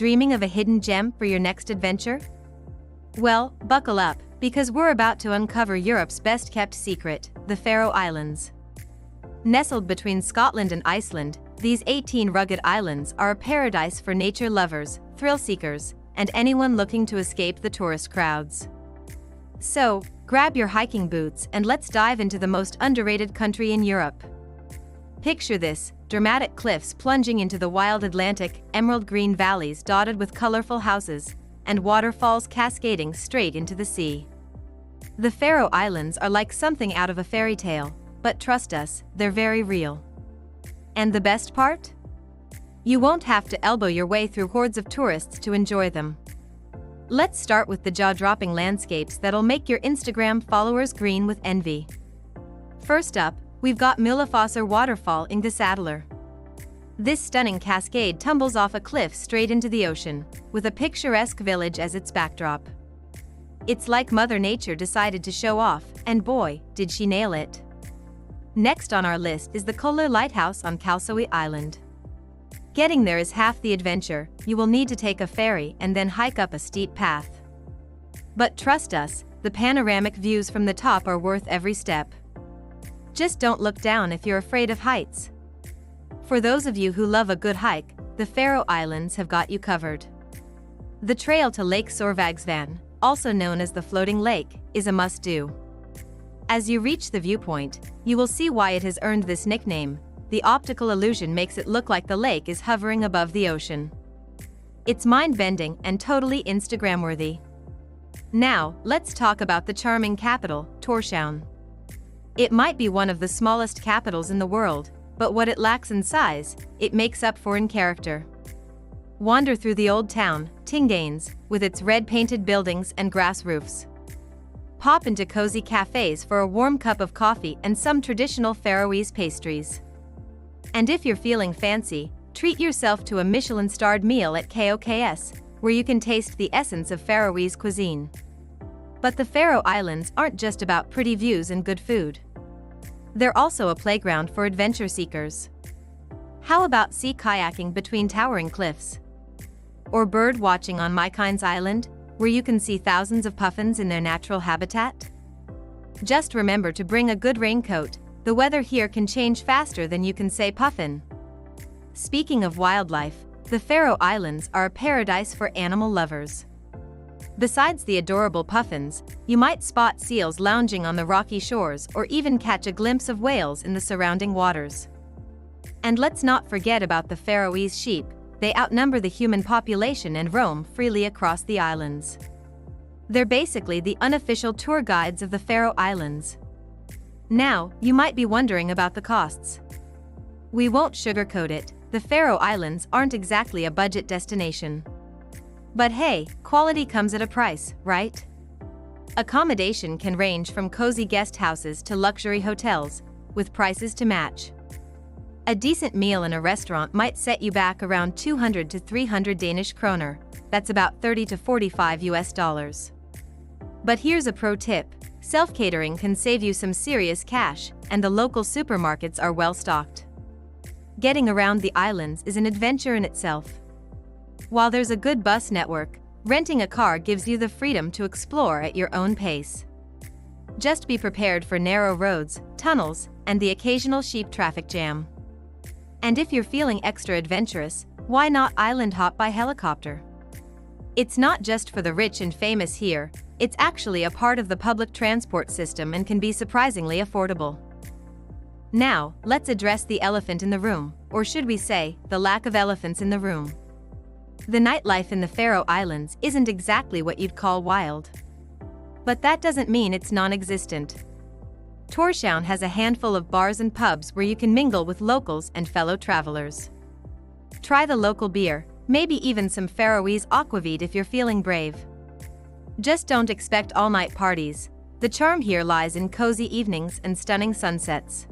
Dreaming of a hidden gem for your next adventure? Well, buckle up, because we're about to uncover Europe's best-kept secret, the Faroe Islands. Nestled between Scotland and Iceland, these 18 rugged islands are a paradise for nature lovers, thrill seekers, and anyone looking to escape the tourist crowds. So, grab your hiking boots and let's dive into the most underrated country in Europe. Picture this: dramatic cliffs plunging into the wild Atlantic, emerald green valleys dotted with colorful houses, and waterfalls cascading straight into the sea. The Faroe Islands are like something out of a fairy tale, but trust us, they're very real. And the best part? You won't have to elbow your way through hordes of tourists to enjoy them. Let's start with the jaw-dropping landscapes that'll make your Instagram followers green with envy. First up, we've got Mylafosser Waterfall in Gsadalur. This stunning cascade tumbles off a cliff straight into the ocean, with a picturesque village as its backdrop. It's like Mother Nature decided to show off, and boy, did she nail it. Next on our list is the Kollur Lighthouse on Kalsoy Island. Getting there is half the adventure. You will need to take a ferry and then hike up a steep path. But trust us, the panoramic views from the top are worth every step. Just don't look down if you're afraid of heights. For those of you who love a good hike, the Faroe Islands have got you covered. The trail to Lake Sorvagsvan, also known as the Floating Lake, is a must-do. As you reach the viewpoint, you will see why it has earned this nickname. The optical illusion makes it look like the lake is hovering above the ocean. It's mind-bending and totally Instagram-worthy. Now, let's talk about the charming capital, Tórshavn. It might be one of the smallest capitals in the world, but what it lacks in size, it makes up for in character. Wander through the old town, Tinganes, with its red-painted buildings and grass roofs. Pop into cozy cafes for a warm cup of coffee and some traditional Faroese pastries. And if you're feeling fancy, treat yourself to a Michelin-starred meal at KOKS, where you can taste the essence of Faroese cuisine. But the Faroe Islands aren't just about pretty views and good food. They're also a playground for adventure seekers. How about sea kayaking between towering cliffs? Or bird watching on Mykin's Island, where you can see thousands of puffins in their natural habitat? Just remember to bring a good raincoat. The weather here can change faster than you can say puffin. Speaking of wildlife, the Faroe Islands are a paradise for animal lovers. Besides the adorable puffins, you might spot seals lounging on the rocky shores or even catch a glimpse of whales in the surrounding waters. And let's not forget about the Faroese sheep. They outnumber the human population and roam freely across the islands. They're basically the unofficial tour guides of the Faroe Islands. Now, you might be wondering about the costs. We won't sugarcoat it, the Faroe Islands aren't exactly a budget destination. But hey, quality comes at a price, right? Accommodation can range from cozy guest houses to luxury hotels, with prices to match. A decent meal in a restaurant might set you back around 200 to 300 Danish kroner, that's about 30 to 45 US dollars. But here's a pro tip. Self-catering can save you some serious cash, and the local supermarkets are well stocked. Getting around the islands is an adventure in itself. While there's a good bus network, renting a car gives you the freedom to explore at your own pace. Just be prepared for narrow roads, tunnels, and the occasional sheep traffic jam. And if you're feeling extra adventurous, why not island hop by helicopter? It's not just for the rich and famous here, it's actually a part of the public transport system and can be surprisingly affordable. Now, let's address the elephant in the room, or should we say, the lack of elephants in the room. The nightlife in the Faroe Islands isn't exactly what you'd call wild. But that doesn't mean it's non-existent. Tórshavn has a handful of bars and pubs where you can mingle with locals and fellow travelers. Try the local beer, maybe even some Faroese aquavit if you're feeling brave. Just don't expect all-night parties. The charm here lies in cozy evenings and stunning sunsets.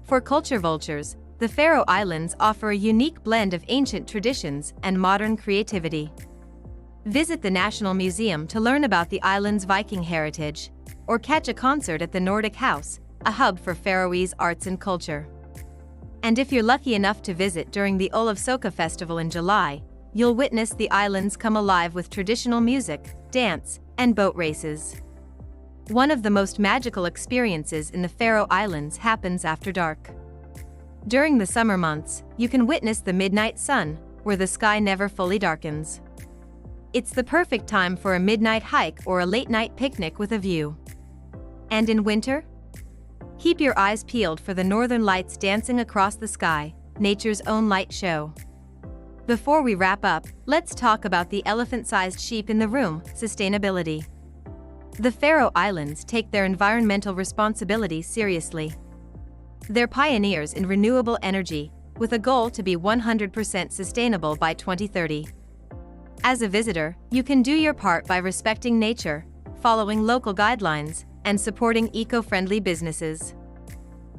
For culture vultures, the Faroe Islands offer a unique blend of ancient traditions and modern creativity. Visit the National Museum to learn about the island's Viking heritage, or catch a concert at the Nordic House, a hub for Faroese arts and culture. And if you're lucky enough to visit during the Ólafsøka festival in July, you'll witness the islands come alive with traditional music, dance, and boat races. One of the most magical experiences in the Faroe Islands happens after dark. During the summer months, you can witness the midnight sun, where the sky never fully darkens. It's the perfect time for a midnight hike or a late-night picnic with a view. And in winter? Keep your eyes peeled for the northern lights dancing across the sky, nature's own light show. Before we wrap up, let's talk about the elephant-sized sheep in the room, sustainability. The Faroe Islands take their environmental responsibility seriously. They're pioneers in renewable energy, with a goal to be 100% sustainable by 2030. As a visitor, you can do your part by respecting nature, following local guidelines, and supporting eco-friendly businesses.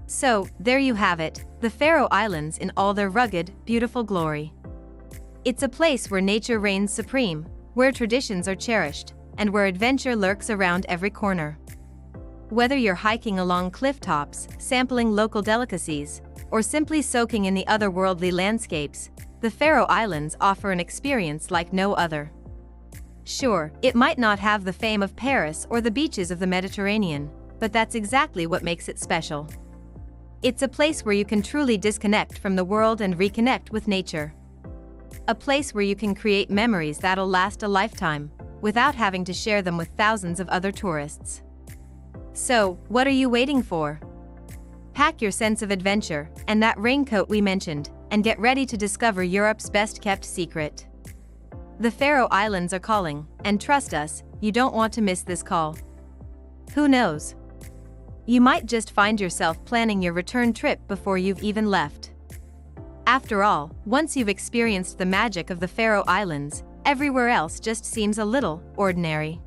So, there you have it, the Faroe Islands in all their rugged, beautiful glory. It's a place where nature reigns supreme, where traditions are cherished, and where adventure lurks around every corner. Whether you're hiking along cliff tops, sampling local delicacies, or simply soaking in the otherworldly landscapes, the Faroe Islands offer an experience like no other. Sure, it might not have the fame of Paris or the beaches of the Mediterranean, but that's exactly what makes it special. It's a place where you can truly disconnect from the world and reconnect with nature. A place where you can create memories that'll last a lifetime, without having to share them with thousands of other tourists. So, what are you waiting for? Pack your sense of adventure, and that raincoat we mentioned, and get ready to discover Europe's best-kept secret. The Faroe Islands are calling, and trust us, you don't want to miss this call. Who knows? You might just find yourself planning your return trip before you've even left. After all, once you've experienced the magic of the Faroe Islands, everywhere else just seems a little ordinary.